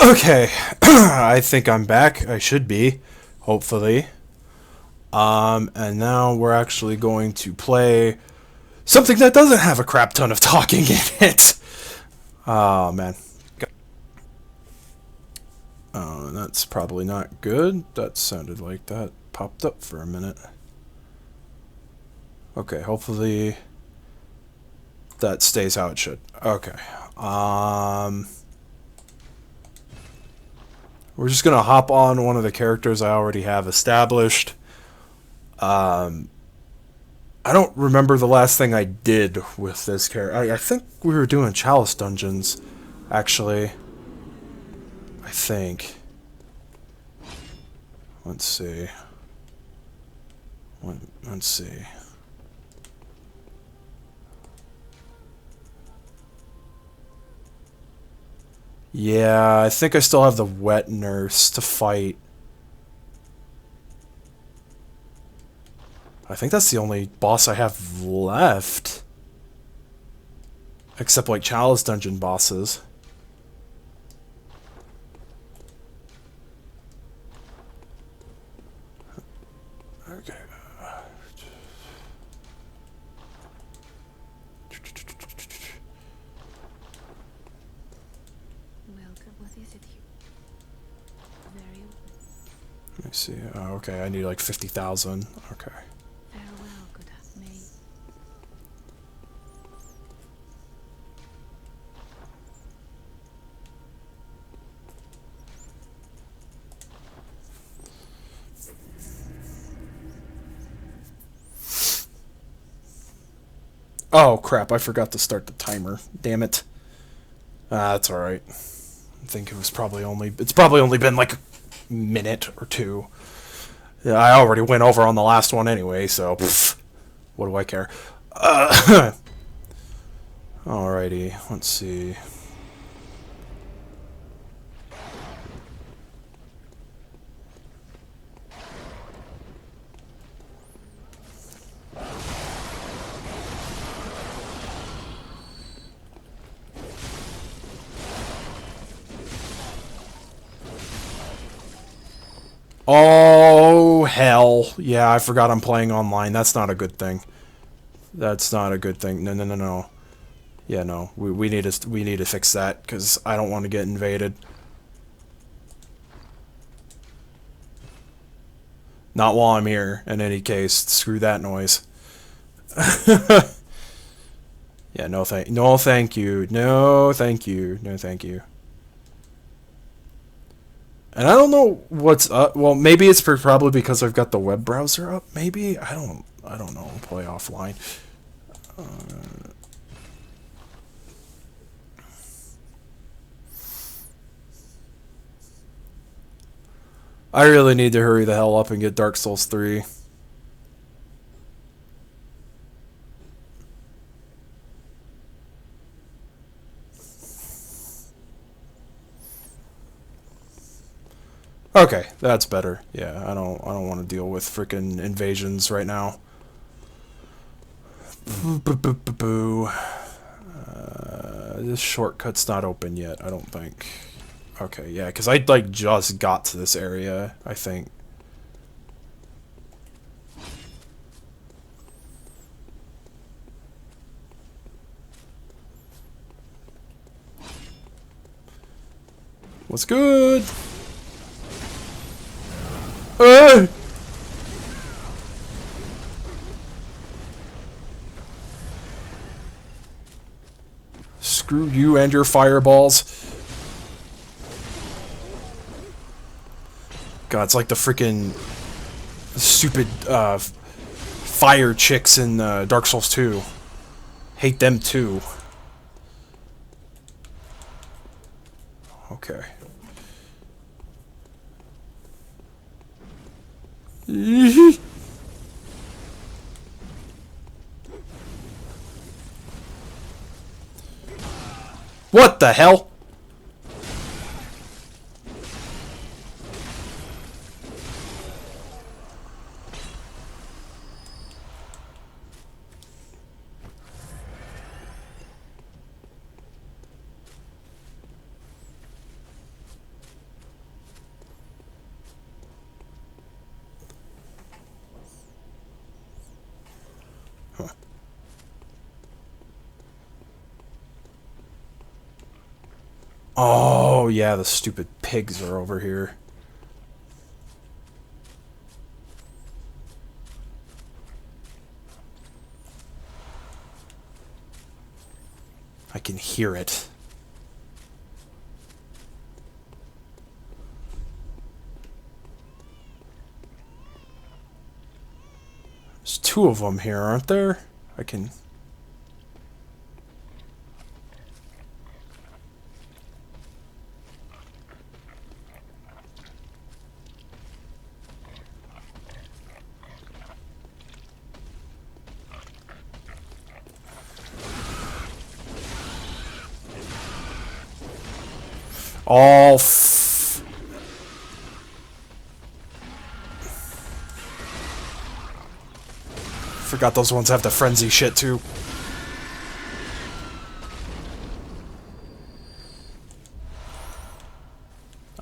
Okay, I think I'm back. I should be, hopefully. And now we're actually going to play something that doesn't have a crap ton of talking in it. Oh man. Oh, that's probably not good. That sounded like that popped up for a minute. Okay, hopefully that stays how it should. Okay. We're just gonna hop on one of the characters I already have established. I don't remember the last thing I did with this character. I think we were doing Chalice Dungeons, actually. I think. Let's see. Let's see. Yeah, I think I still have the wet nurse to fight. I think that's the only boss I have left. Except like Chalice Dungeon bosses. Okay. Let me see. Oh, okay, I need like 50,000. Okay. Farewell, good maid. Oh crap, I forgot to start the timer. Damn it. That's alright. I think it's probably only been like a minute or two. Yeah, I already went over on the last one anyway, so pff, what do I care? Alrighty, let's see. Oh, hell. Yeah, I forgot I'm playing online. That's not a good thing. That's not a good thing. No, no, no, no. Yeah, no. We need to fix that because I don't want to get invaded. Not while I'm here. In any case, screw that noise. Yeah, no thank you. No thank you. No thank you. And I don't know what's up. Well, maybe it's probably because I've got the web browser up. Maybe I don't know. Play offline. I really need to hurry the hell up and get Dark Souls 3. Okay, that's better. Yeah, I don't want to deal with freaking invasions right now. Boo. This shortcut's not open yet, I don't think. Okay, yeah, because I like just got to this area, I think. What's good? Screw you and your fireballs. God, it's like the freaking stupid fire chicks in Dark Souls 2. Hate them too. Okay. What the hell? Oh, yeah, the stupid pigs are over here. I can hear it. There's two of them here, aren't there? I can... Oh, forgot those ones have the frenzy shit too.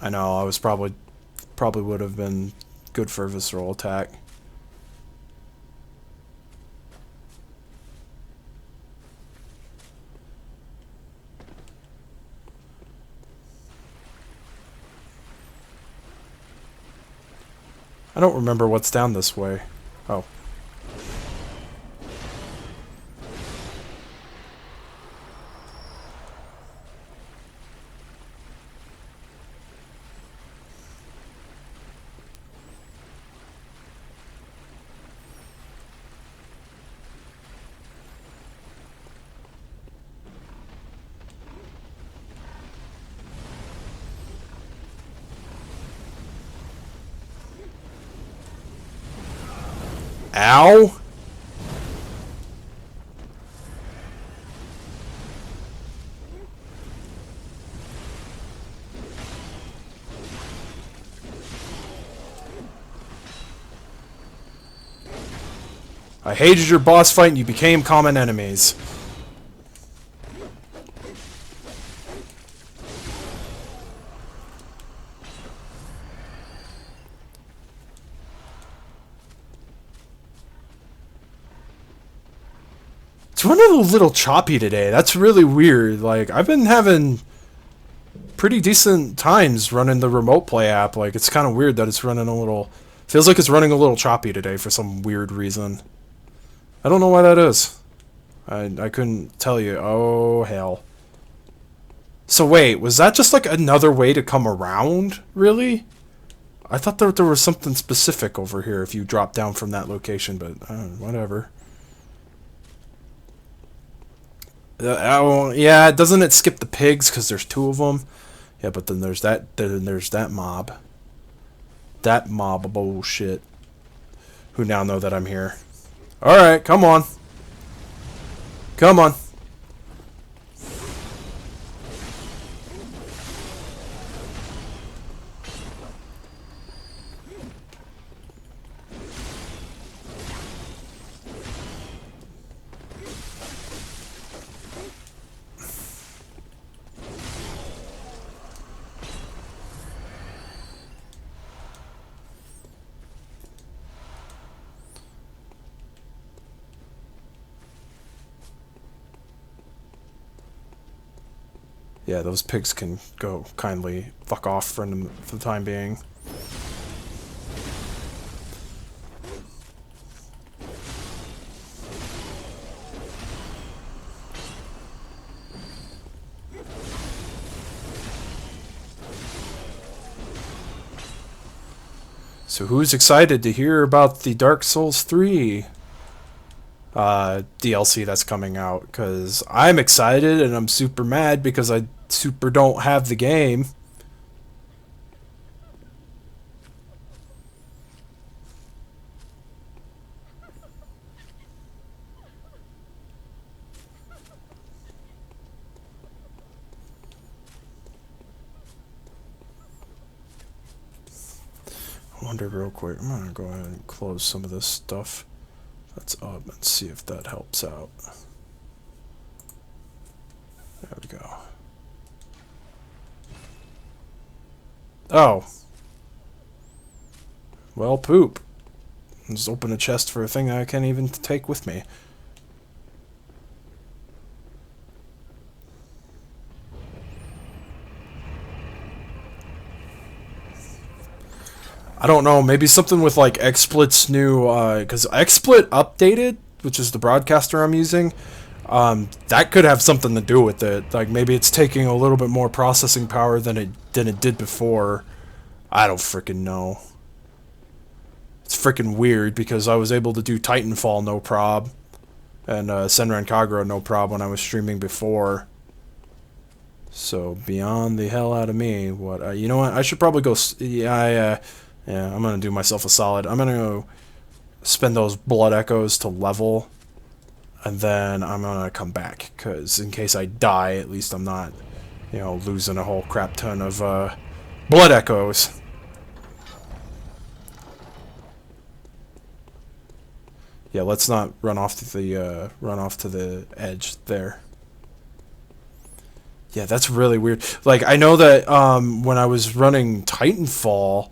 I know, I was probably would have been good for a visceral attack. I don't remember what's down this way. Oh. Ow! I hated your boss fight and you became common enemies. It's running a little choppy today. That's really weird. Like, I've been having pretty decent times running the remote play app. Like, it's kind of weird that it's running a little... Feels like it's running a little choppy today for some weird reason. I don't know why that is. I couldn't tell you. Oh, hell. So wait, was that just like another way to come around? Really? I thought that there was something specific over here if you drop down from that location, but whatever. Yeah, doesn't it skip the pigs because there's two of them? Yeah, but then there's that mob. That mob of bullshit. Who now know that I'm here. Alright, come on. Come on. Yeah, those pigs can go kindly fuck off for the time being. So who's excited to hear about the Dark Souls 3 DLC that's coming out? Because I'm excited and I'm super mad because I super don't have the game. I wonder real quick. I'm gonna go ahead and close some of this stuff that's up and see if that helps out. There we go. Oh. Well, poop. Just open a chest for a thing I can't even take with me. I don't know, maybe something with like XSplit's new, because XSplit updated, which is the broadcaster I'm using. That could have something to do with it. Like maybe it's taking a little bit more processing power than it did before. I don't freaking know. It's freaking weird because I was able to do Titanfall no prob, and Senran Kagura no prob when I was streaming before. So beyond the hell out of me. What? You know what? I should probably go. Yeah. I'm gonna do myself a solid. I'm gonna go spend those blood echoes to level, and then I'm gonna come back. Cause in case I die, at least I'm not, losing a whole crap ton of blood echoes. Yeah, let's not run off to the edge there. Yeah, that's really weird. Like I know that when I was running Titanfall,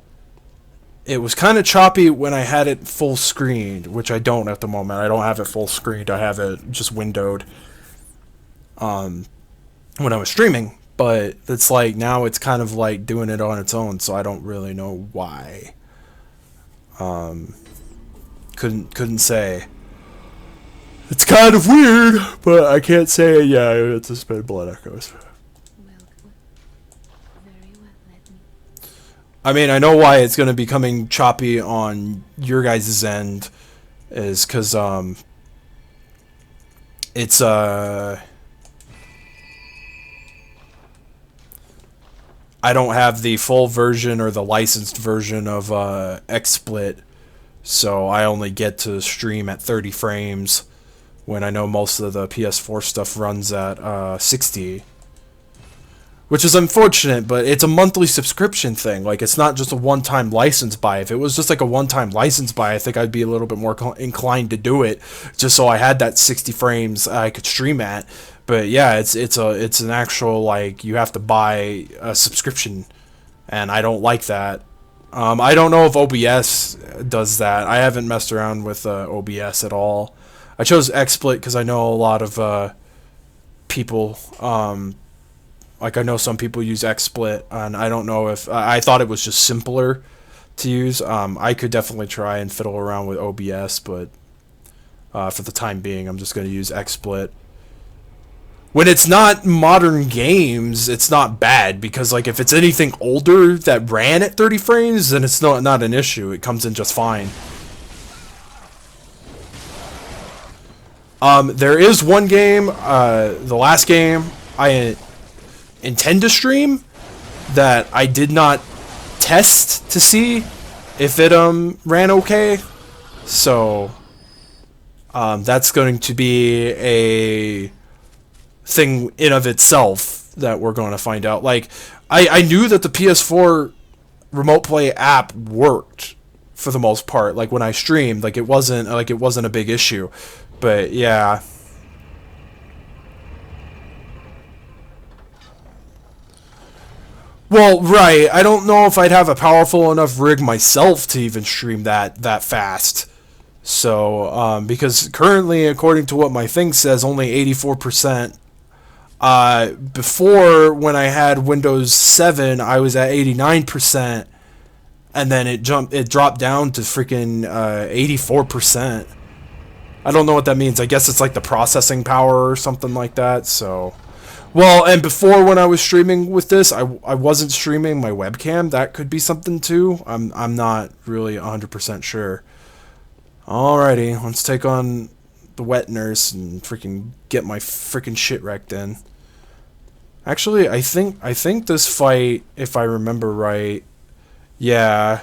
it was kind of choppy when I had it full screened, which I don't at the moment. I don't have it full screened. I have it just windowed when I was streaming. But it's like now it's kind of like doing it on its own, so I don't really know why. Couldn't say. It's kind of weird, but I can't say. Yeah, it's a spin blood echoes. I mean, I know why it's going to be coming choppy on your guys' end is because, it's, I don't have the full version or the licensed version of, XSplit, so I only get to stream at 30 frames when I know most of the PS4 stuff runs at, 60. Which is unfortunate, but it's a monthly subscription thing. Like, it's not just a one-time license buy. If it was just like a one-time license buy, I think I'd be a little bit more inclined to do it, just so I had that 60 frames I could stream at. But yeah, it's an actual, like, you have to buy a subscription, and I don't like that. I don't know if OBS does that. I haven't messed around with OBS at all. I chose XSplit because I know a lot of people. Like, I know some people use XSplit, and I don't know if... I thought it was just simpler to use. I could definitely try and fiddle around with OBS, but for the time being, I'm just going to use XSplit. When it's not modern games, it's not bad, because, like, if it's anything older that ran at 30 frames, then it's not an issue. It comes in just fine. There is one game, the last game I intend to stream that I did not test to see if it ran okay, so that's going to be a thing in of itself that we're going to find out. Like, I knew that the PS4 remote play app worked for the most part, like when I streamed, like it wasn't a big issue, but yeah. Well, right. I don't know if I'd have a powerful enough rig myself to even stream that fast. So, because currently, according to what my thing says, only 84%. Before, when I had Windows 7, I was at 89%, and then it dropped down to freaking 84%. I don't know what that means. I guess it's like the processing power or something like that, so... Well, and before when I was streaming with this, I wasn't streaming my webcam. That could be something too. I'm not really 100% sure. Alrighty, let's take on the wet nurse and freaking get my freaking shit wrecked in. Actually, I think this fight, if I remember right, yeah.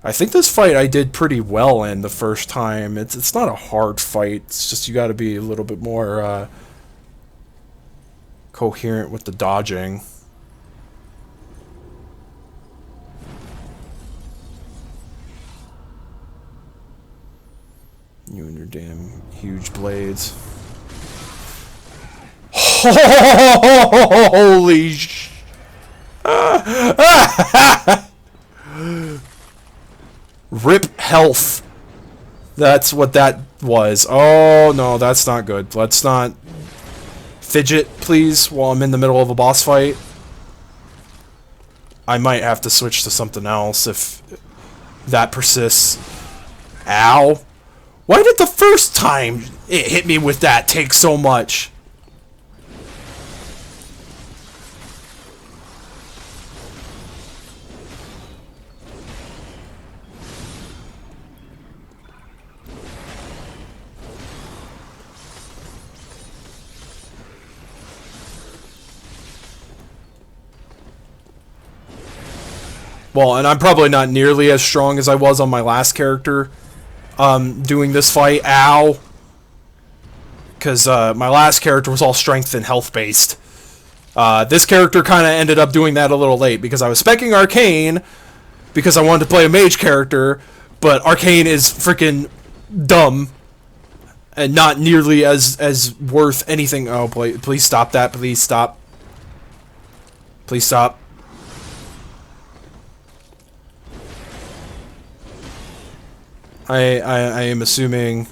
I think this fight I did pretty well in the first time. It's not a hard fight. It's just you got to be a little bit more coherent with the dodging. You and your damn huge blades. Holy sh... Rip health. That's what that was. Oh, no, that's not good. Let's not fidget, please, while I'm in the middle of a boss fight. I might have to switch to something else if that persists. Ow. Why did the first time it hit me with that take so much? Well, and I'm probably not nearly as strong as I was on my last character doing this fight. Ow. Because my last character was all strength and health based. This character kind of ended up doing that a little late because I was speccing Arcane because I wanted to play a mage character, but Arcane is freaking dumb and not nearly as worth anything. Oh, please stop that. Please stop. Please stop. I am assuming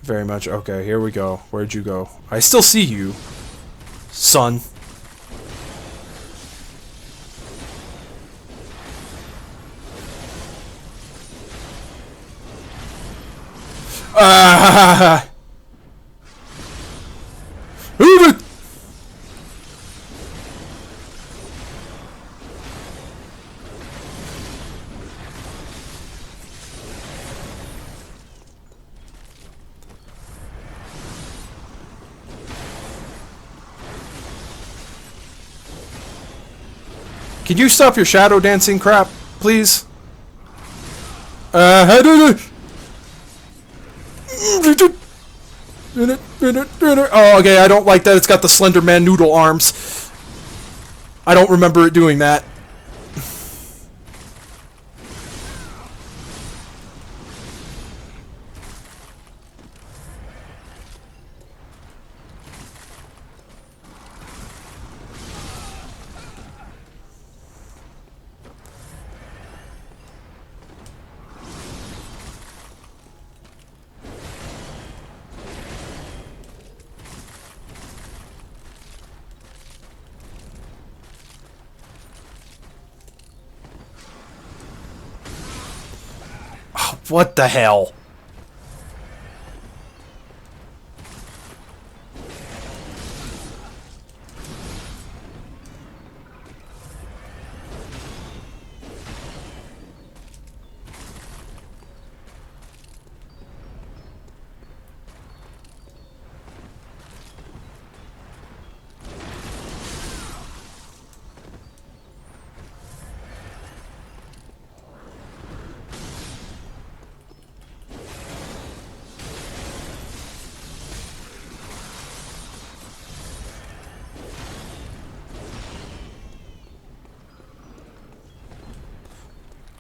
very much. Okay, here we go. Where'd you go? I still see you, son. Ah! Move it! Can you stop your shadow dancing crap, please? Oh, okay, I don't like that. It's got the Slender Man noodle arms. I don't remember it doing that. What the hell?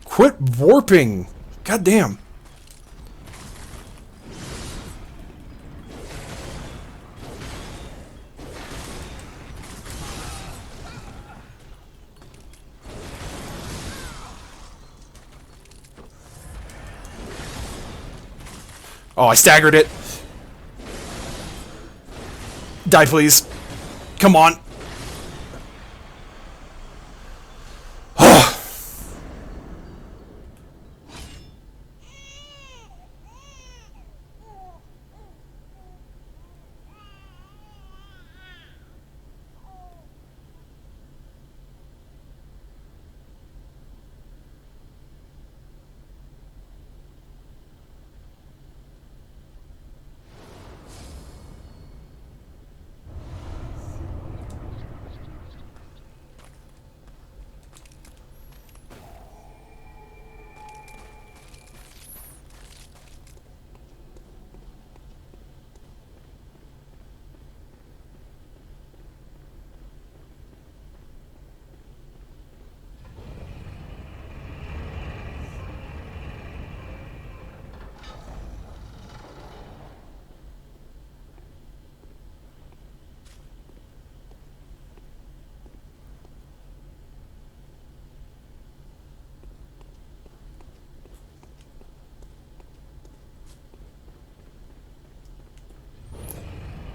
Quit warping! God damn. Oh, I staggered it. Die, please. Come on.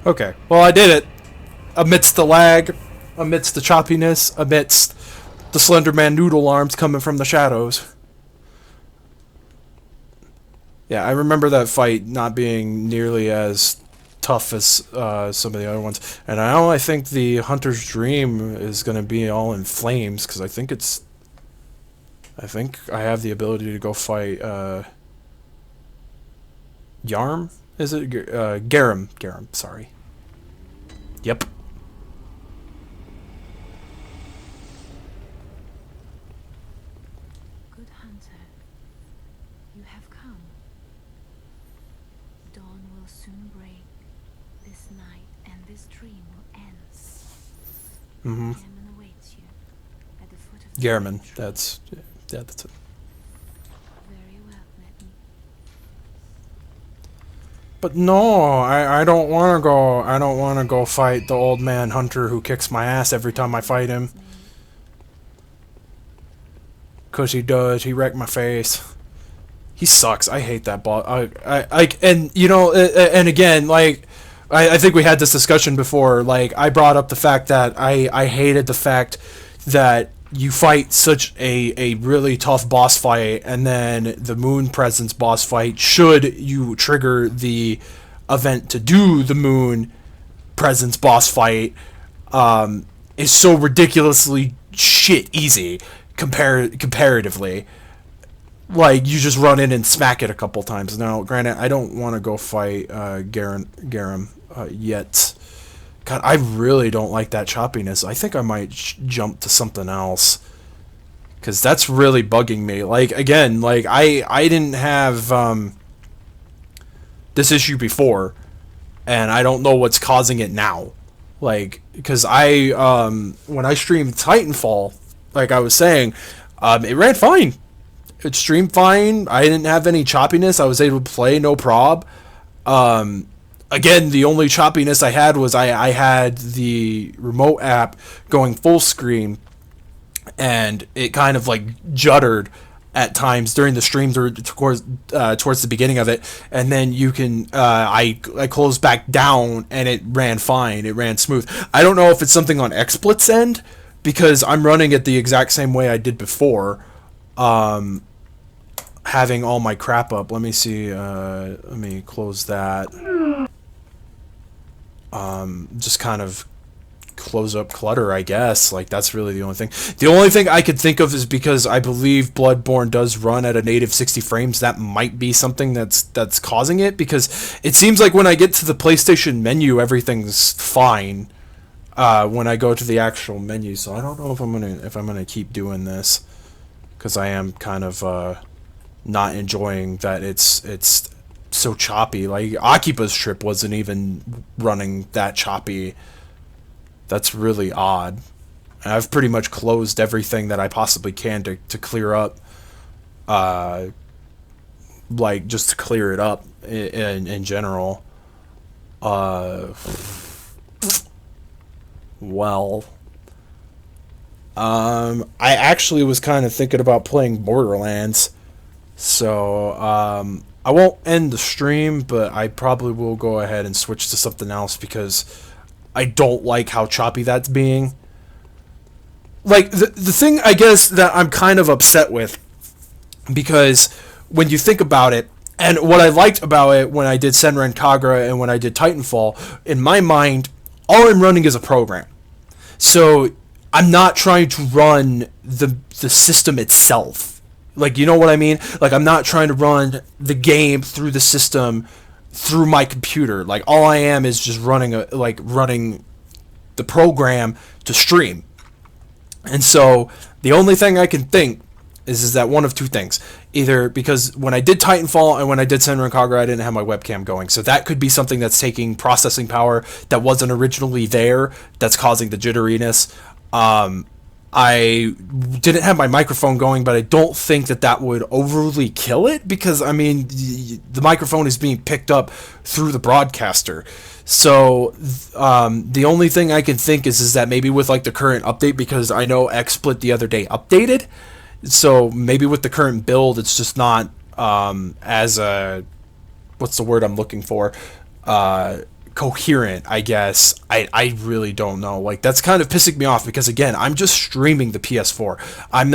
Okay, well I did it. Amidst the lag, amidst the choppiness, amidst the Slender Man noodle arms coming from the shadows. Yeah, I remember that fight not being nearly as tough as some of the other ones. And I think the Hunter's Dream is going to be all in flames, because I think I have the ability to go fight Yarm? Is it? Garum. Garum, sorry. Yep. Good hunter, you have come. Dawn will soon break. This night and this dream will end. Mm-hmm. Gammon awaits you at the foot of the Garum, tree. that's it. Very well, let me. But no, I don't want to go. I don't want to go fight the old man hunter who kicks my ass every time I fight him. Cause he does. He wrecked my face. He sucks. I hate that boss. And you know, and again, like, I think we had this discussion before. Like, I brought up the fact that I hated the fact that you fight such a really tough boss fight, and then the Moon Presence boss fight, should you trigger the event to do the Moon Presence boss fight, is so ridiculously shit easy comparatively. Like, you just run in and smack it a couple times. Now, granted, I don't want to go fight Garum yet. God, I really don't like that choppiness. I think I might jump to something else, because that's really bugging me. Like, again, like, I didn't have this issue before, and I don't know what's causing it now. Like, because when I streamed Titanfall, like I was saying, it ran fine. It streamed fine. I didn't have any choppiness. I was able to play no prob. Again, the only choppiness I had was I had the remote app going full screen, and it kind of like juddered at times during the streams or towards the beginning of it, and then you can I closed back down and it ran fine. It ran smooth. I don't know if it's something on XSplit's end, because I'm running it the exact same way I did before. Having all my crap up. Let me see. Let me close that. Just kind of close up clutter, I guess. Like, that's really the only thing. The only thing I could think of is because I believe Bloodborne does run at a native 60 frames. That might be something that's causing it, because it seems like when I get to the PlayStation menu, everything's fine. When I go to the actual menu, so I don't know if I'm gonna keep doing this, because I am kind of not enjoying that it's so choppy. Like, Akiba's trip wasn't even running that choppy. That's really odd. And I've pretty much closed everything that I possibly can to clear up, like, just to clear it up in general. Well, I actually was kind of thinking about playing Borderlands, so I won't end the stream, but I probably will go ahead and switch to something else, because I don't like how choppy that's being. Like, the thing, I guess, that I'm kind of upset with, because when you think about it, and what I liked about it when I did Senran Kagura and when I did Titanfall, in my mind, all I'm running is a program. So I'm not trying to run the system itself. Like, you know what I mean? Like, I'm not trying to run the game through the system through my computer. Like, all I am is just running the program to stream. And so the only thing I can think is that one of two things. Either because when I did Titanfall and when I did Senran Kagura, I didn't have my webcam going. So that could be something that's taking processing power that wasn't originally there, that's causing the jitteriness. I didn't have my microphone going, but I don't think that would overly kill it, because, I mean, the microphone is being picked up through the broadcaster. So the only thing I can think is that maybe with, like, the current update, because I know XSplit the other day updated, so maybe with the current build, it's just not as what's the word I'm looking for? coherent, I guess. I really don't know. Like, that's kind of pissing me off because, again, I'm just streaming the PS4. I'm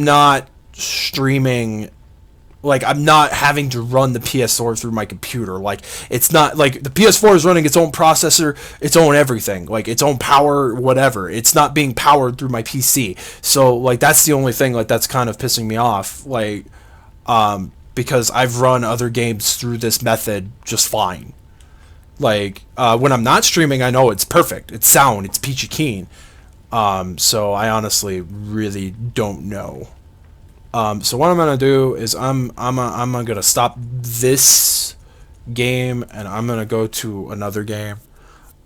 not streaming, like, I'm not having to run the PS4 through my computer. Like, it's not like the PS4 is running its own processor, its own everything, like its own power, whatever. It's not being powered through my PC. So, like, that's the only thing, like, that's kind of pissing me off. Like, because I've run other games through this method just fine. Like, when I'm not streaming, I know it's perfect. It's sound. It's peachy keen. So I honestly really don't know. So what I'm gonna do is I'm gonna stop this game and I'm gonna go to another game.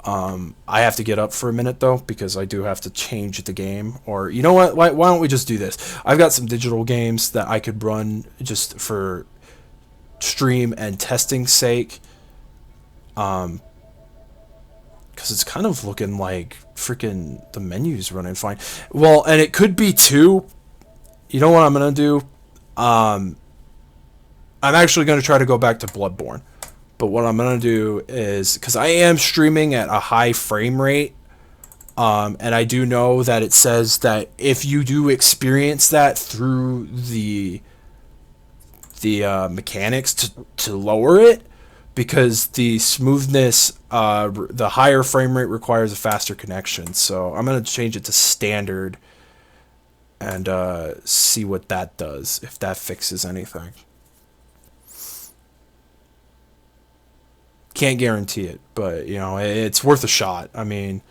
I have to get up for a minute though because I do have to change the game. Or you know what? Why don't we just do this? I've got some digital games that I could run just for stream and testing sake. Because it's kind of looking like freaking the menu's running fine. Well, and it could be too. You know what I'm gonna do? I'm actually gonna try to go back to Bloodborne. But what I'm gonna do is, because I am streaming at a high frame rate, and I do know that it says that if you do experience that through the mechanics to lower it, because the smoothness, the higher frame rate requires a faster connection. So I'm gonna change it to standard and see what that does, if that fixes anything. Can't guarantee it, but you know, it's worth a shot. I mean,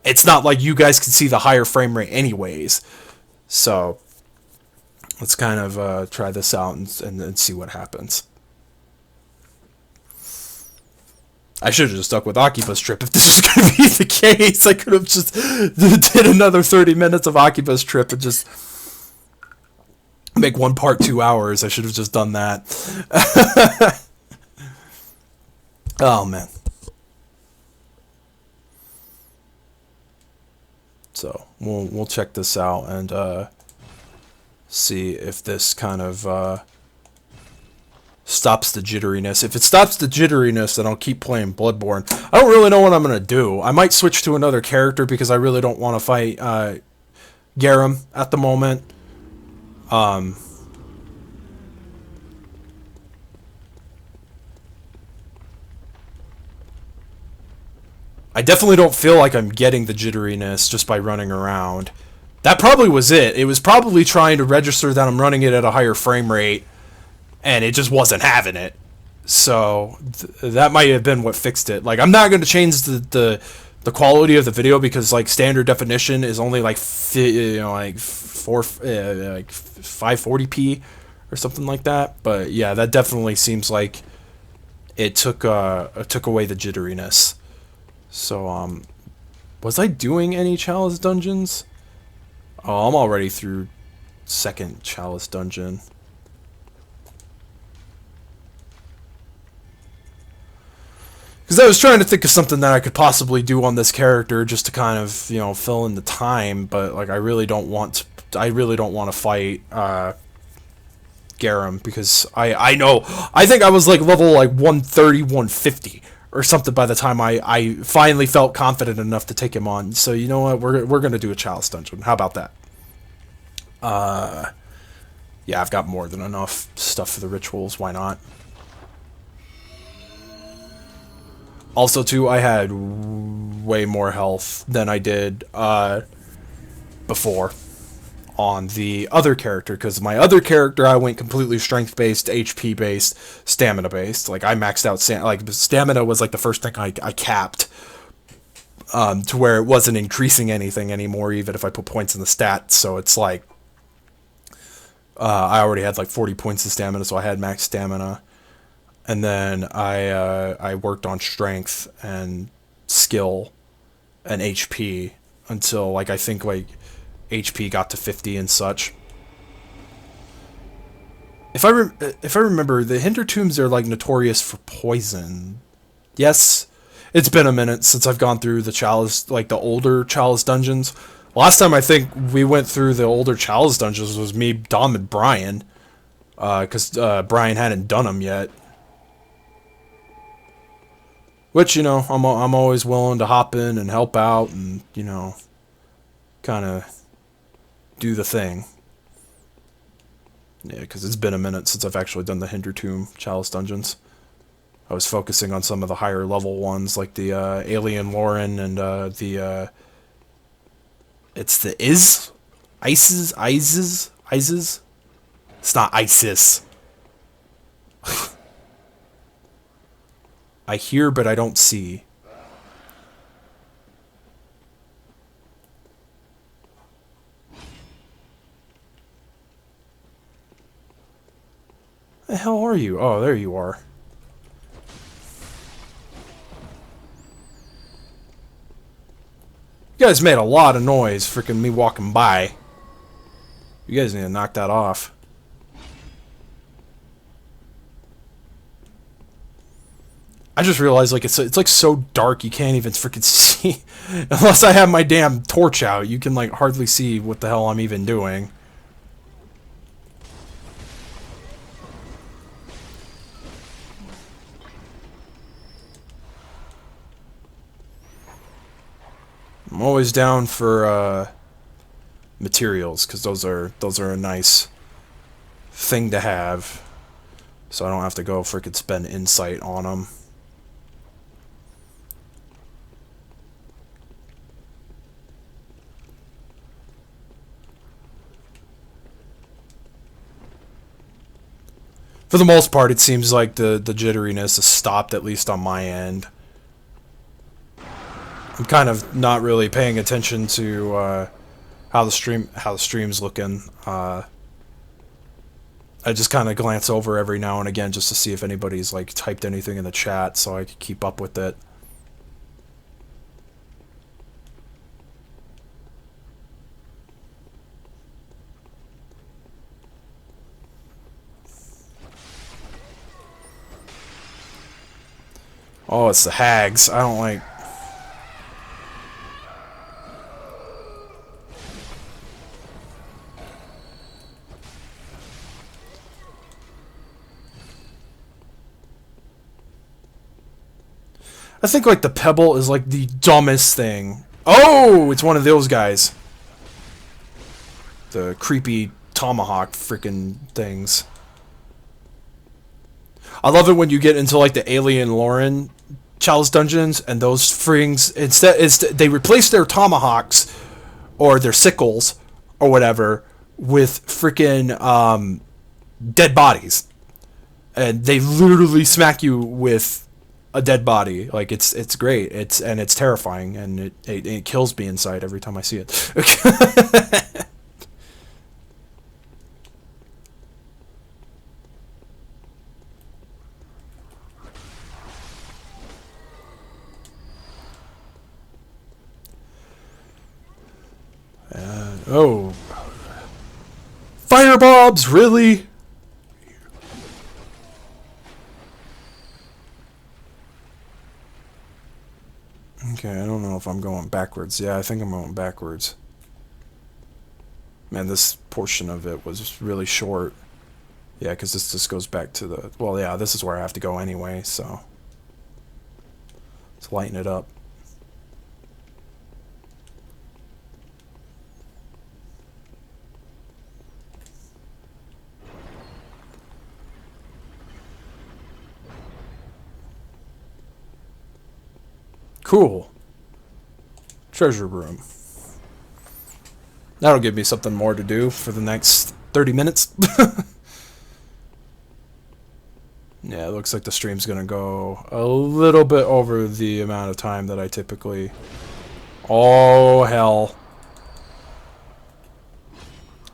it's not like you guys can see the higher frame rate anyways, so let's kind of try this out and see what happens. I should have just stuck with Occupus Trip if this was going to be the case. I could have just did another 30 minutes of Occupus Trip and just make one part 2 hours. I should have just done that. Oh, man. So, we'll check this out and see if this kind of stops the jitteriness. If it stops the jitteriness, then I'll keep playing Bloodborne. I don't really know what I'm going to do. I might switch to another character because I really don't want to fight Garum at the moment. I definitely don't feel like I'm getting the jitteriness just by running around. That probably was it. It was probably trying to register that I'm running it at a higher frame rate, and it just wasn't having it. So that might have been what fixed it. Like, I'm not going to change the quality of the video because, like, standard definition is only like 540p or something like that. But yeah, that definitely seems like it took away the jitteriness. So was I doing any Chalice dungeons? Oh, I'm already through second Chalice dungeon. Because I was trying to think of something that I could possibly do on this character just to kind of, you know, fill in the time, but like I really don't want to fight Garum because I know I think I was like level like 130, 150 or something by the time I finally felt confident enough to take him on. So you know what, we're gonna do a Chalice dungeon. How about that? Yeah, I've got more than enough stuff for the rituals. Why not? Also, too, I had way more health than I did before on the other character, because my other character I went completely strength-based, HP-based, stamina-based. Like, I maxed out stamina was like the first thing I capped to where it wasn't increasing anything anymore, even if I put points in the stats. So it's like I already had like 40 points of stamina, so I had max stamina. And then I worked on strength and skill and HP until like I think like HP got to 50 and such. If I remember, the Hinder Tombs are like notorious for poison. Yes, it's been a minute since I've gone through the Chalice, like the older Chalice dungeons. Last time I think we went through the older Chalice dungeons was me, Dom, and Brian. because Brian hadn't done them yet. Which, you know, I'm always willing to hop in and help out and, you know, kind of do the thing. Yeah, because it's been a minute since I've actually done the Hinder Tomb Chalice dungeons. I was focusing on some of the higher level ones, like the Alien Lauren and it's the ISIS? It's not ISIS. I hear, but I don't see. The hell are you? Oh, there you are. You guys made a lot of noise, freaking me walking by. You guys need to knock that off. I just realized, like, it's like so dark you can't even freaking see. Unless I have my damn torch out, you can, like, hardly see what the hell I'm even doing. I'm always down for materials, because those are a nice thing to have, so I don't have to go freaking spend insight on them. For the most part, it seems like the jitteriness has stopped, at least on my end. I'm kind of not really paying attention to how the stream's looking. I just kind of glance over every now and again just to see if anybody's like typed anything in the chat, so I could keep up with it. Oh, it's the hags. I don't like... I think, like, the pebble is, like, the dumbest thing. Oh! It's one of those guys. The creepy tomahawk freaking things. I love it when you get into, like, the Alien Lauren Chalice dungeons, and those frings, they replace their tomahawks, or their sickles, or whatever, with freaking, dead bodies. And they literally smack you with a dead body. Like, it's great. It's terrifying, and it kills me inside every time I see it. Oh. Firebobs, really? Okay, I don't know if I'm going backwards. Yeah, I think I'm going backwards. Man, this portion of it was really short. Yeah, because this just goes back to the... Well, yeah, this is where I have to go anyway, so... Let's lighten it up. Cool. Treasure room. That'll give me something more to do for the next 30 minutes. Yeah, it looks like the stream's gonna go a little bit over the amount of time that I typically... Oh, hell.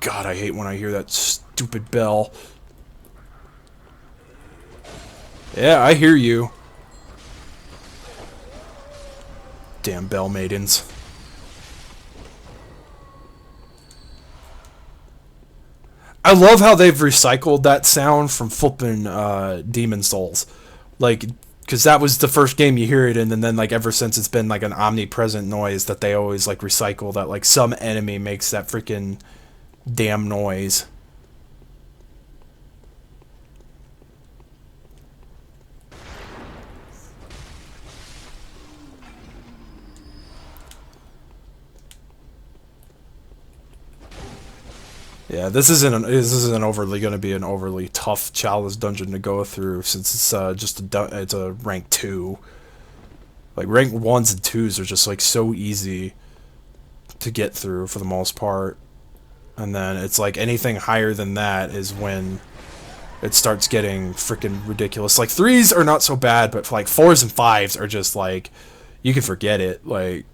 God, I hate when I hear that stupid bell. Yeah, I hear you. Damn bell maidens. I love how they've recycled that sound from flipping Demon Souls. Like, because that was the first game you hear it in, and then, like, ever since it's been, like, an omnipresent noise that they always, like, recycle that, like, some enemy makes that freaking damn noise. Yeah, this isn't overly going to be an overly tough chalice dungeon to go through since it's it's a rank 2. Like rank 1s and 2s are just like so easy to get through for the most part. And then it's like anything higher than that is when it starts getting freaking ridiculous. Like 3s are not so bad, but like 4s and 5s are just like you can forget it. Like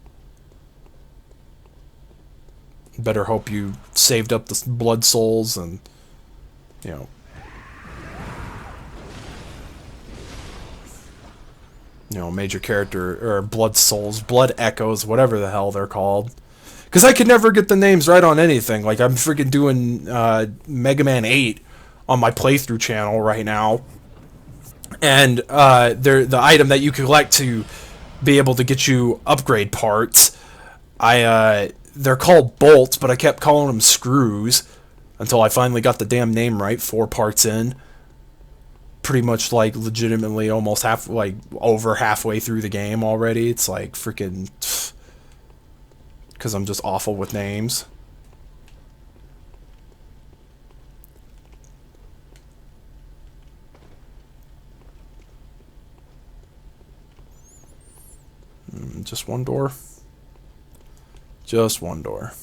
better hope you saved up the blood souls and you know major character or blood souls, blood echoes, whatever the hell they're called. Because I could never get the names right on anything. Like I'm freaking doing Mega Man 8 on my playthrough channel right now, and the item that you collect to be able to get you upgrade parts, they're called bolts, but I kept calling them screws until I finally got the damn name right 4 parts in. Pretty much like legitimately almost over halfway through the game already. It's like freaking because I'm just awful with names. Just one door. Just one door.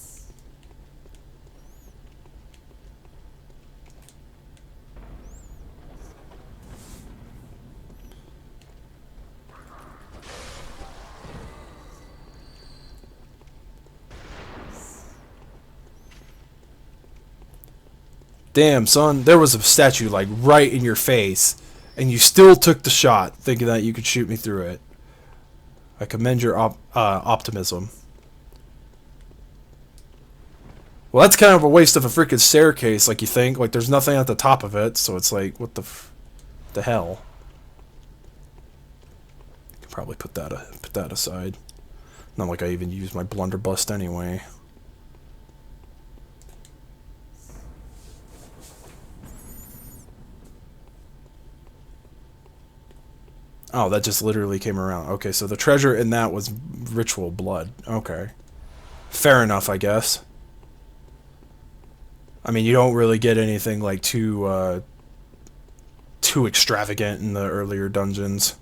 Damn, son, there was a statue like right in your face, and you still took the shot, thinking that you could shoot me through it. I commend your optimism. Well, that's kind of a waste of a freaking staircase, like you think. Like, there's nothing at the top of it, so it's like, what the hell? Could probably put that aside. Not like I even used my blunderbuss anyway. Oh, that just literally came around. Okay, so the treasure in that was ritual blood. Okay. Fair enough, I guess. I mean, you don't really get anything like too extravagant in the earlier dungeons.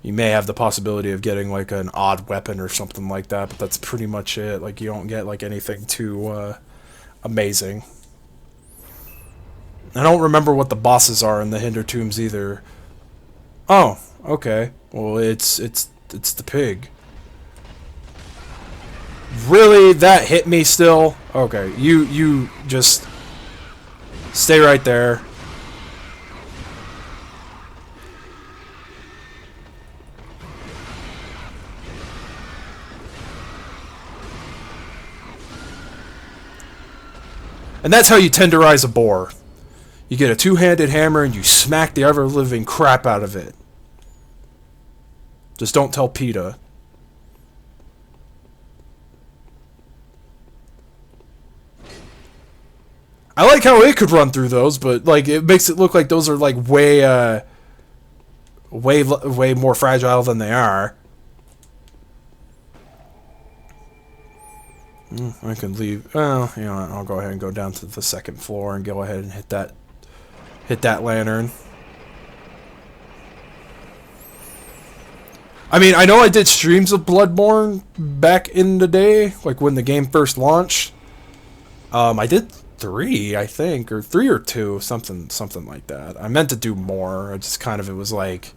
You may have the possibility of getting like an odd weapon or something like that, but that's pretty much it. Like you don't get like anything too amazing. I don't remember what the bosses are in the Hinder Tombs either. Oh, okay. Well, it's the pig. Really? That hit me still? Okay, you just stay right there. And that's how you tenderize a boar. You get a two-handed hammer and you smack the ever-living crap out of it. Just don't tell PETA. I like how it could run through those, but like it makes it look like those are like way more fragile than they are. I can leave. Well, you know, I'll go ahead and go down to the second floor and go ahead and hit that lantern. I mean, I know I did streams of Bloodborne back in the day, like when the game first launched. I did 3, I think, or 3 or 2, something like that. I meant to do more. I just kind of it was like,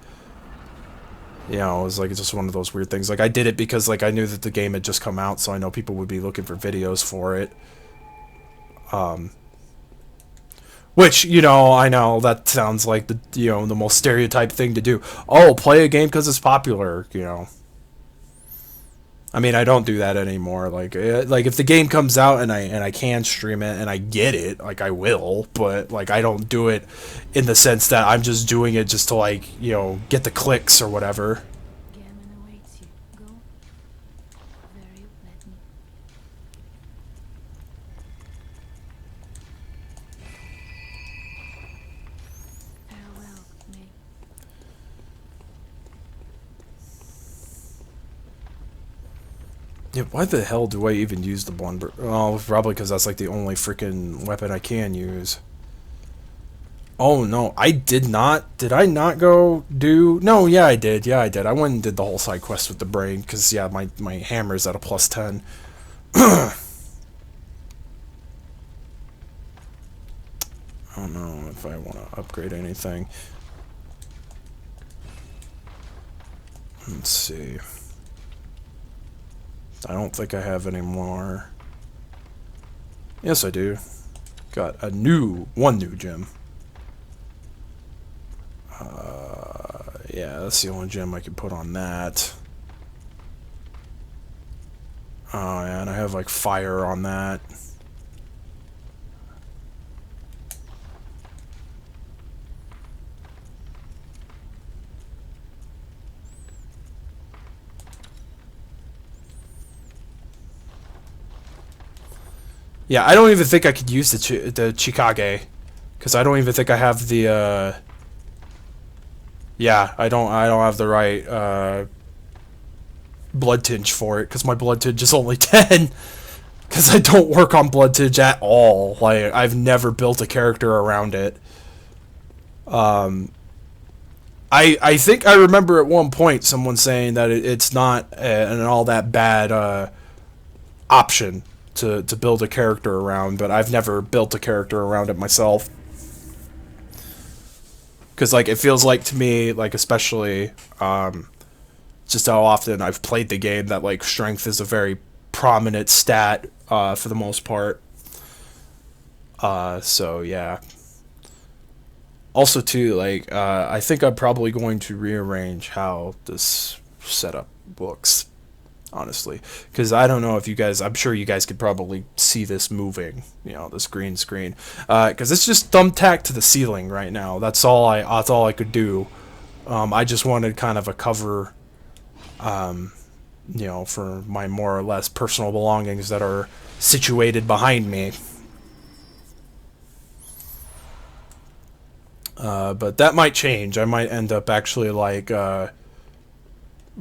you know, it was like just one of those weird things. Like I did it because like I knew that the game had just come out, so I know people would be looking for videos for it. Which, you know, I know that sounds like the most stereotyped thing to do. Oh, play a game because it's popular, you know. I mean, I don't do that anymore. Like if the game comes out and I can stream it and I get it, like I will. But like I don't do it in the sense that I'm just doing it just to like get the clicks or whatever. Gammon awaits you. Go. Very let me. Farewell, May. Yeah, why the hell do I even use the Blunber? Well, probably because that's like the only freaking weapon I can use. Oh no, I did not. Did I not go do? No, yeah, I did. Yeah, I did. I went and did the whole side quest with the brain because yeah, my hammer's at a +10. I don't know if I want to upgrade anything. Let's see. I don't think I have any more. Yes, I do. Got one new gem. Yeah, that's the only gem I can put on that. Oh, yeah, and I have like fire on that. Yeah, I don't even think I could use the Chikage, because I don't even think I have the. Yeah, I don't have the right blood tinge for it, because my blood tinge is only 10. Because I don't work on blood tinge at all. Like, I've never built a character around it. I think I remember at one point someone saying that it's not an all that bad option to build a character around, but I've never built a character around it myself. Because, like, it feels like to me, like, especially just how often I've played the game, that, like, strength is a very prominent stat for the most part. So, yeah. Also, too, like, I think I'm probably going to rearrange how this setup looks, honestly. Because I don't know if you guys, I'm sure you guys could probably see this moving, you know, this green screen. Because it's just thumbtacked to the ceiling right now. That's all I could do. I just wanted kind of a cover, you know, for my more or less personal belongings that are situated behind me. But that might change. I might end up actually like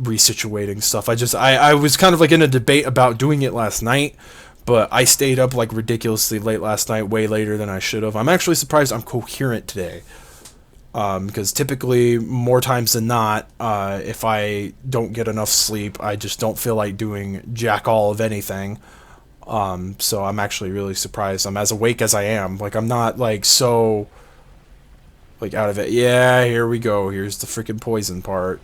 resituating stuff. I was kind of like in a debate about doing it last night, but I stayed up like ridiculously late last night, way later than I should have. I'm actually surprised I'm coherent today. Because typically, more times than not, if I don't get enough sleep, I just don't feel like doing jack all of anything. So I'm actually really surprised I'm as awake as I am. Like, I'm not like so like out of it. Yeah, here we go. Here's the freaking poison part.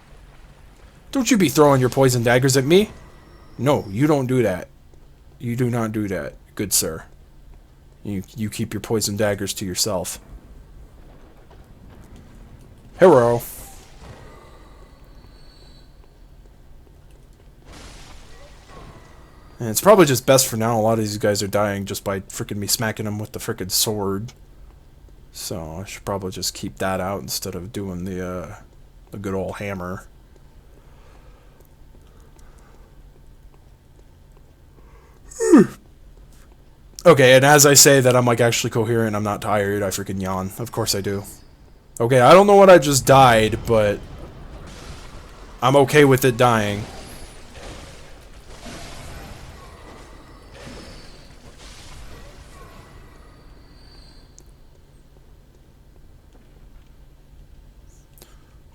Don't you be throwing your poison daggers at me. No, you don't do that. You do not do that, good sir. You keep your poison daggers to yourself. Hero. And it's probably just best for now. A lot of these guys are dying just by freaking me smacking them with the freaking sword. So I should probably just keep that out instead of doing the good old hammer. Okay, and as I say that I'm like actually coherent, I'm not tired, I freaking yawn. Of course I do. Okay, I don't know what I just died, but I'm okay with it dying.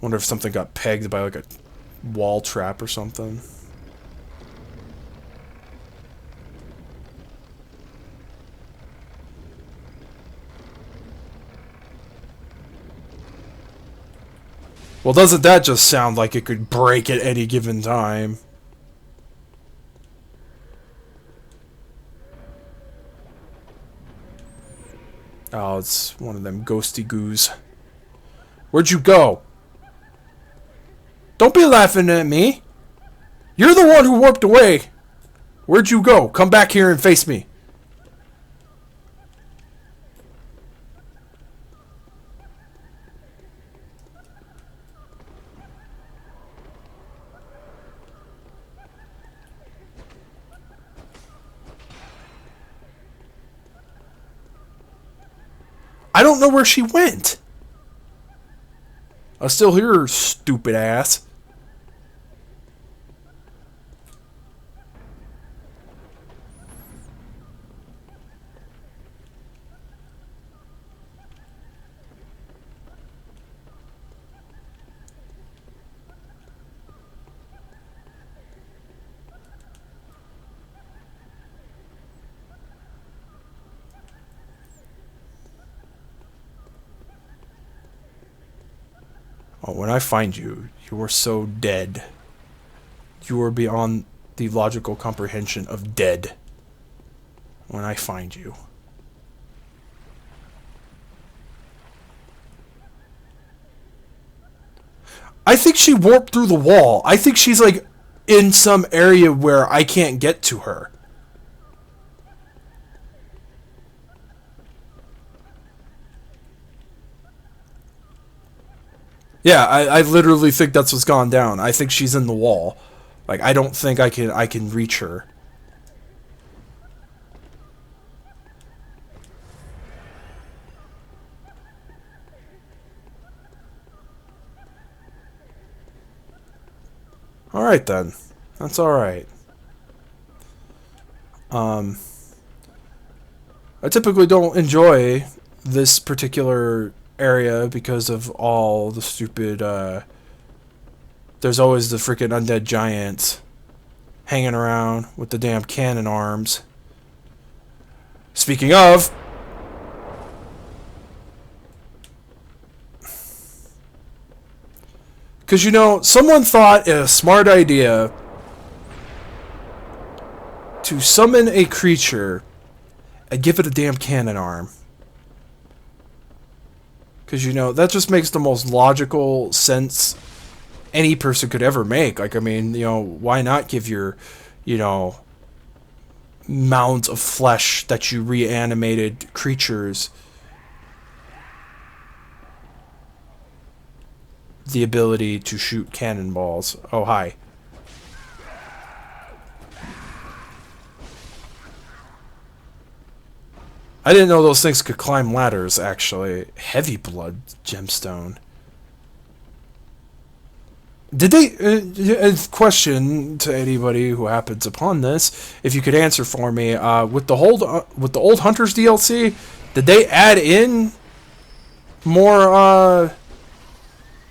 Wonder if something got pegged by like a wall trap or something. Well, doesn't that just sound like it could break at any given time? Oh, it's one of them ghosty goos. Where'd you go? Don't be laughing at me. You're the one who warped away. Where'd you go? Come back here and face me. I don't know where she went. I still hear her stupid ass. Oh, when I find you, you are so dead. You are beyond the logical comprehension of dead. When I find you. I think she warped through the wall. I think she's like in some area where I can't get to her. Yeah, I literally think that's what's gone down. I think she's in the wall. Like I don't think I can reach her. All right then. That's all right. Um I typically don't enjoy this particular area because of all the stupid there's always the freaking undead giants hanging around with the damn cannon arms. Speaking of, because someone thought it a smart idea to summon a creature and give it a damn cannon arm. Because, that just makes the most logical sense any person could ever make. Like, I mean, why not give your, mounds of flesh that you reanimated creatures the ability to shoot cannonballs? Oh, hi. I didn't know those things could climb ladders, actually. Heavy blood gemstone. Did they... question to anybody who happens upon this, if you could answer for me, with the old Hunters DLC, did they add in more,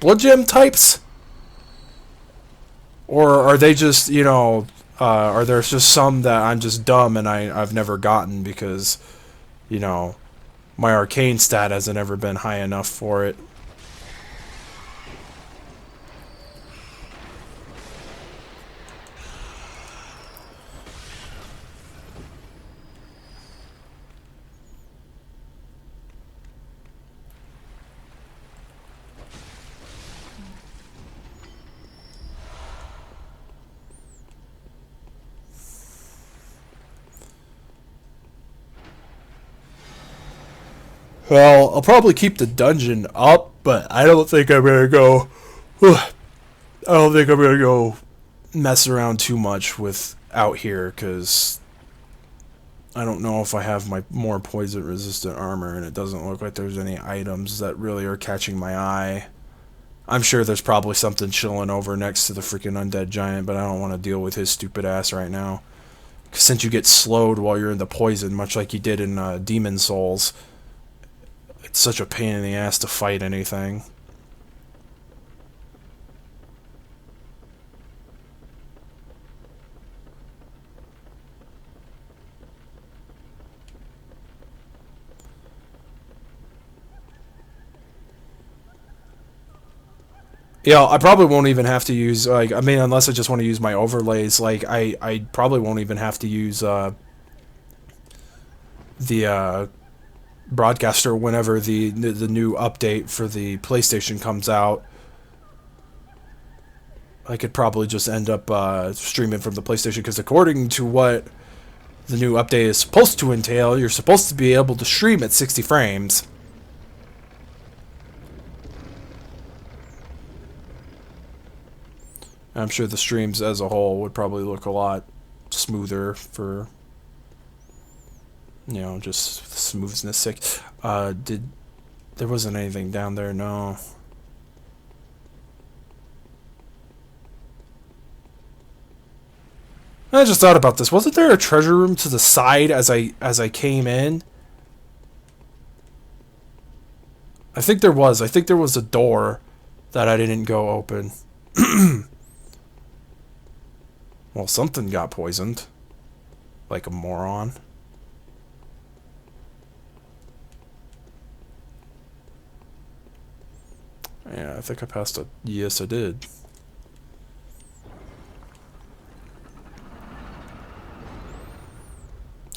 blood gem types? Or are they just, are there just some that I'm just dumb and I've never gotten because... my arcane stat hasn't ever been high enough for it. Well, I'll probably keep the dungeon up, but I don't think I'm gonna go. I don't think I'm gonna go mess around too much with out here, because I don't know if I have my more poison resistant armor, and it doesn't look like there's any items that really are catching my eye. I'm sure there's probably something chilling over next to the freaking undead giant, but I don't want to deal with his stupid ass right now. 'Cause since you get slowed while you're in the poison, much like you did in Demon Souls, it's such a pain in the ass to fight anything. Yeah, I probably won't even have to use, like, I mean, unless I just want to use my overlays, like, I probably won't even have to use, the broadcaster whenever the new update for the PlayStation comes out. I could probably just end up streaming from the PlayStation, because according to what the new update is supposed to entail, you're supposed to be able to stream at 60 frames. I'm sure the streams as a whole would probably look a lot smoother for, just smoothness sake. There wasn't anything down there, no. I just thought about this. Wasn't there a treasure room to the side as I came in? I think there was. I think there was a door that I didn't go open. Well, something got poisoned. Like a moron. Yeah, I think I passed it. Yes, I did.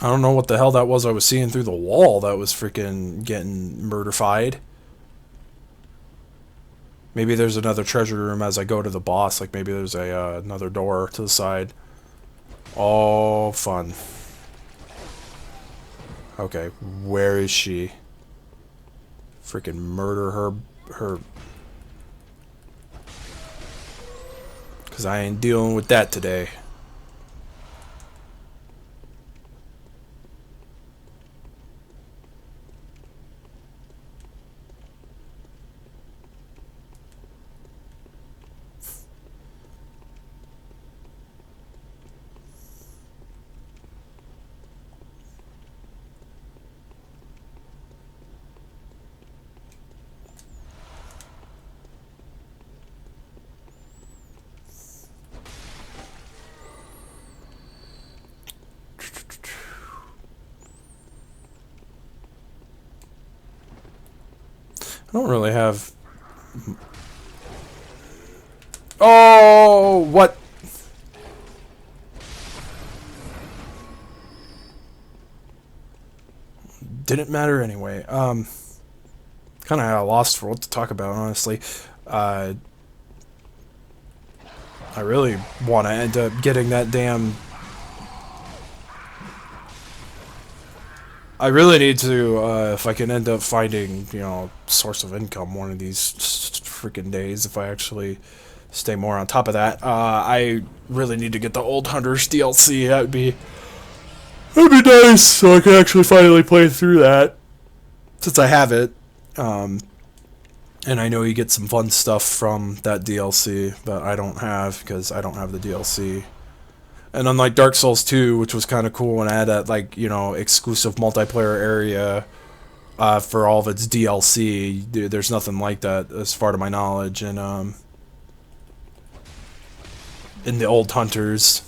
I don't know what the hell that was I was seeing through the wall that was freaking getting murderfied. Maybe there's another treasure room as I go to the boss. Like maybe there's a another door to the side. Oh, fun. Okay, where is she? Freaking murder her. Because I ain't dealing with that today. I don't really have... Oh, what? Didn't matter anyway. Kind of lost for what to talk about, honestly. Uh, I really want to end up getting that damn... I really need to, if I can end up finding, you know, source of income one of these freaking days, if I actually stay more on top of that. I really need to get the Old Hunters DLC. That'd be nice, so I can actually finally play through that, since I have it. And I know you get some fun stuff from that DLC that I don't have, because I don't have the DLC. And unlike Dark Souls 2, which was kind of cool and had that, like, you know, exclusive multiplayer area for all of its DLC, there's nothing like that as far to my knowledge. And in the Old Hunters,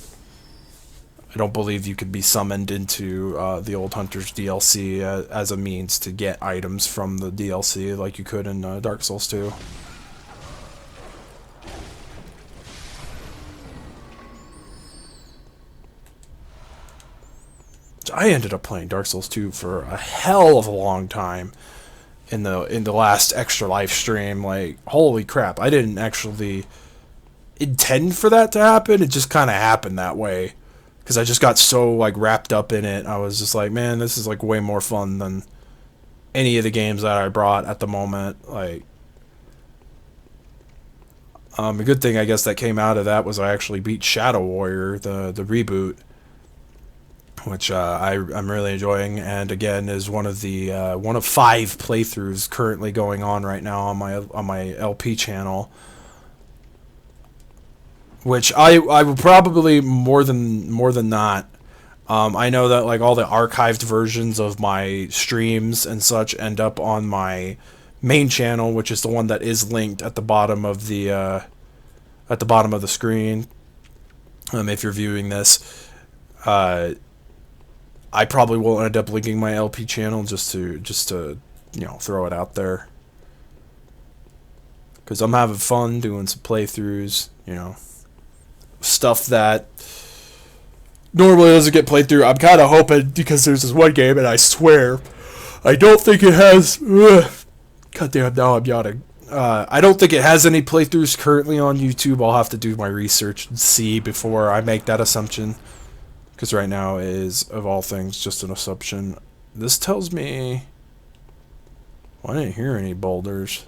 I don't believe you could be summoned into the Old Hunters DLC as a means to get items from the DLC like you could in Dark Souls 2. I ended up playing Dark Souls 2 for a hell of a long time in the last extra live stream. Like, holy crap, I didn't actually intend for that to happen. It just kind of happened that way because I just got so like wrapped up in it. I was just like, man, this is like way more fun than any of the games that I brought at the moment. Like, a good thing I guess that came out of that was I actually beat Shadow Warrior, the reboot, which I'm really enjoying, and again is one of 5 playthroughs currently going on right now on my LP channel. Which I will probably more than not. I know that like all the archived versions of my streams and such end up on my main channel, which is the one that is linked at the bottom of the screen. If you're viewing this, I probably will end up linking my LP channel just to you know, throw it out there, because I'm having fun doing some playthroughs, you know, stuff that normally doesn't get played through. I'm kind of hoping, because there's this one game, and I swear I don't think it has. God damn, now I'm yawning. I don't think it has any playthroughs currently on YouTube. I'll have to do my research and see before I make that assumption, because right now it is, of all things, just an assumption. This tells me... Well, I didn't hear any boulders.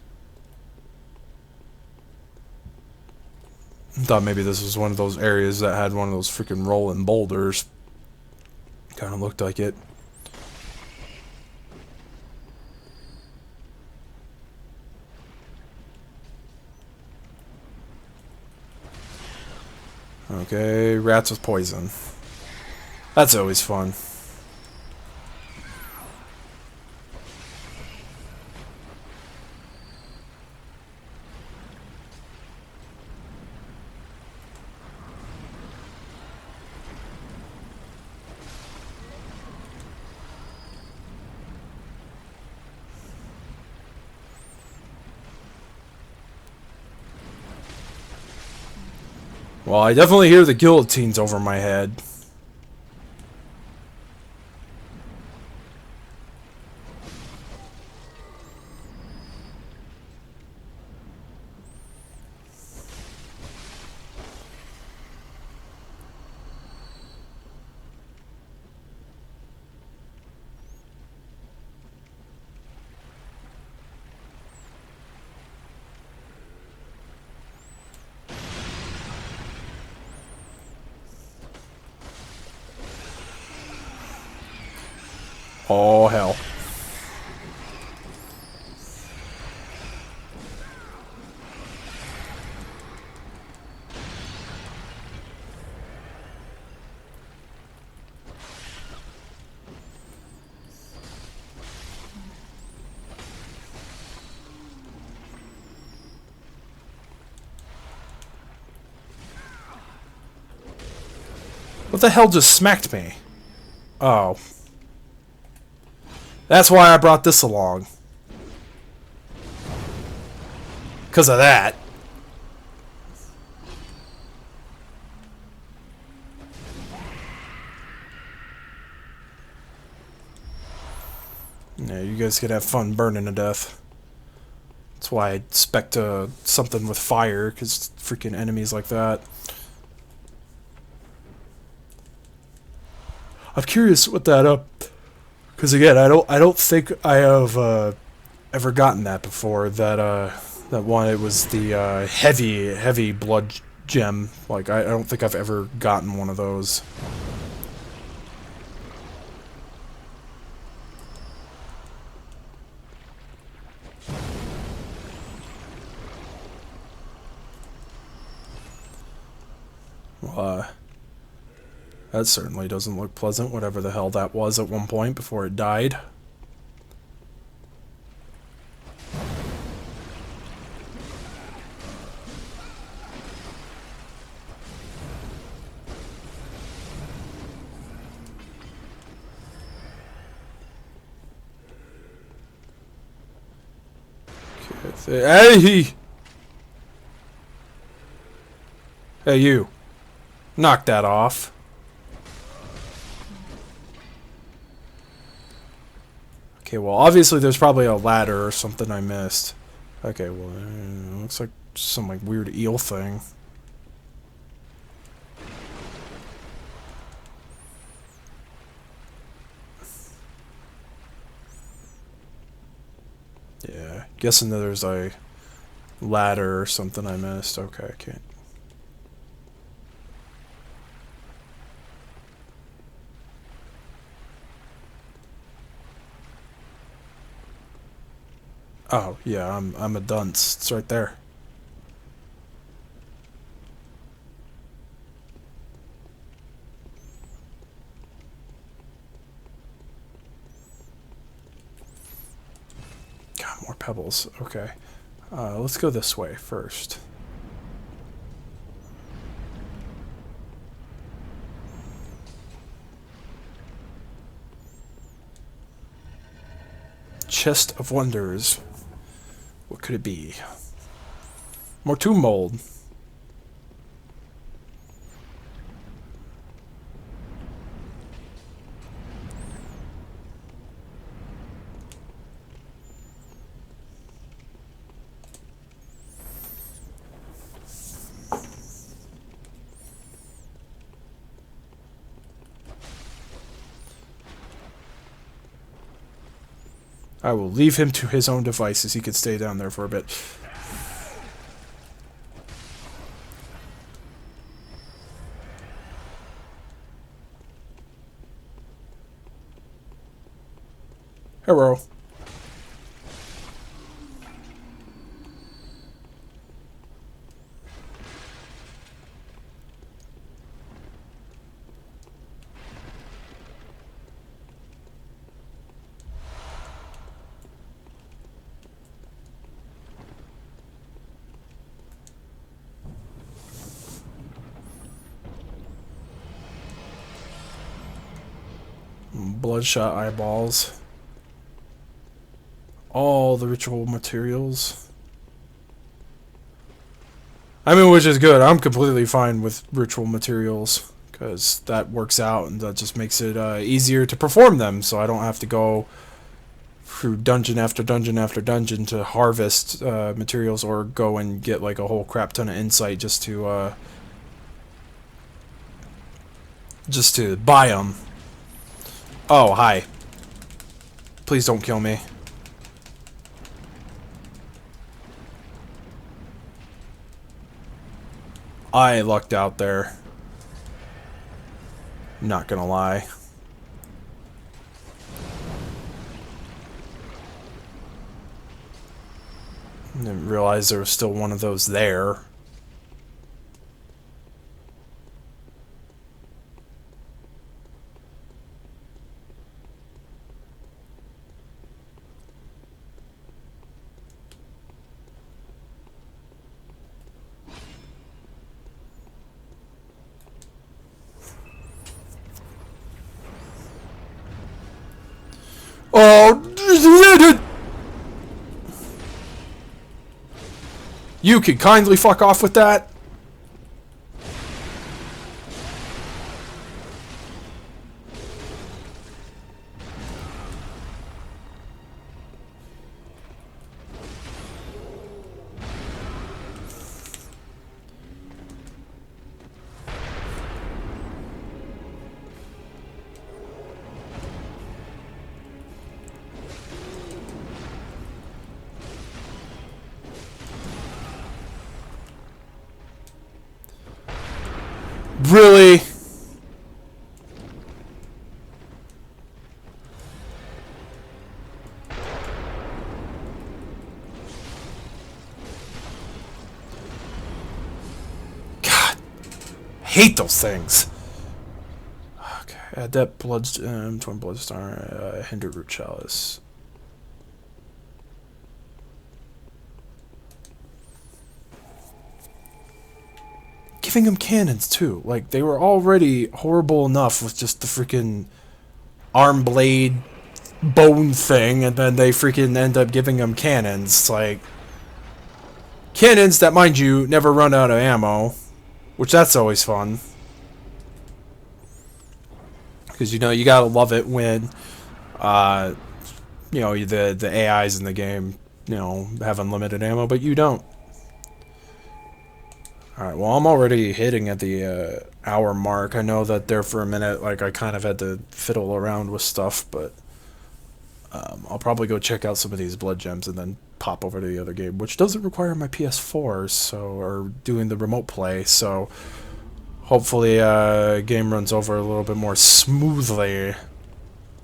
I thought maybe this was one of those areas that had one of those freaking rolling boulders. Kind of looked like it. Okay, rats with poison. That's always fun. Well, I definitely hear the guillotines over my head. Oh, hell. What the hell just smacked me? Oh. That's why I brought this along. Because of that. Yeah, you guys could have fun burning to death. That's why I expect something with fire, because freaking enemies like that. I'm curious what that up, because again, I don't think I have ever gotten that before. That one, it was the heavy blood gem. Like I don't think I've ever gotten one of those. Well, that certainly doesn't look pleasant, whatever the hell that was at one point before it died. Hey! Hey, you. Knock that off. Okay, well, obviously there's probably a ladder or something I missed. Okay, well, looks like some like weird eel thing. Yeah, guessing that there's a ladder or something I missed. Okay, I can't. Oh, yeah, I'm a dunce. It's right there. God, more pebbles. Okay. Let's go this way first. Chest of Wonders. What could it be? More tomb mold. I will leave him to his own devices. He can stay down there for a bit. Hello. Bloodshot eyeballs. All the ritual materials. I mean, which is good. I'm completely fine with ritual materials because that works out and that just makes it easier to perform them. So I don't have to go through dungeon after dungeon after dungeon to harvest materials or go and get like a whole crap ton of insight just to buy them. Oh, hi. Please don't kill me. I lucked out there. Not gonna lie. Didn't realize there was still one of those there. Oh, you could kindly fuck off with that. Really? God, I hate those things. Okay, add that twin bloodstar, hinder root chalice. Giving them cannons too. Like they were already horrible enough with just the freaking arm blade bone thing, and then they freaking end up giving them cannons. Like cannons that, mind you, never run out of ammo, which that's always fun. Because you know you gotta love it when, you know, the AIs in the game, you know, have unlimited ammo, but you don't. Alright, well, I'm already hitting at the hour mark. I know that there for a minute, like, I kind of had to fiddle around with stuff, but I'll probably go check out some of these blood gems and then pop over to the other game, which doesn't require my PS4, so, or doing the remote play, so hopefully game runs over a little bit more smoothly.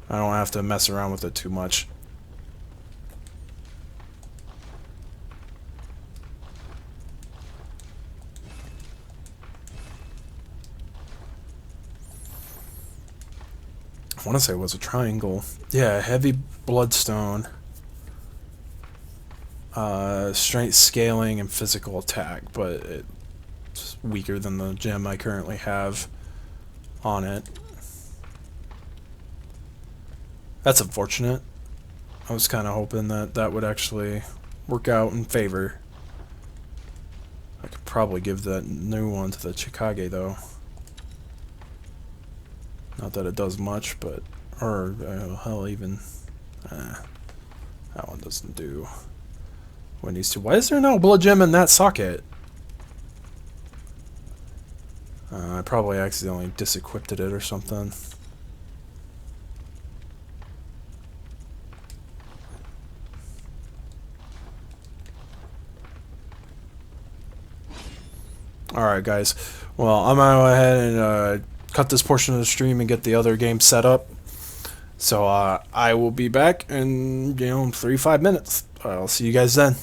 I don't have to mess around with it too much. I want to say it was a triangle. Yeah, heavy bloodstone. Strength scaling and physical attack, but it's weaker than the gem I currently have on it. That's unfortunate. I was kind of hoping that that would actually work out in favor. I could probably give that new one to the Chikage though. Not that it does much, but... Or, hell, even... that one doesn't do what it needs to. Why is there no blood gem in that socket? I probably accidentally disequipped it or something. Alright, guys. Well, I'm gonna go ahead and cut this portion of the stream and get the other game set up. So I will be back in 3-5 minutes. I'll see you guys then.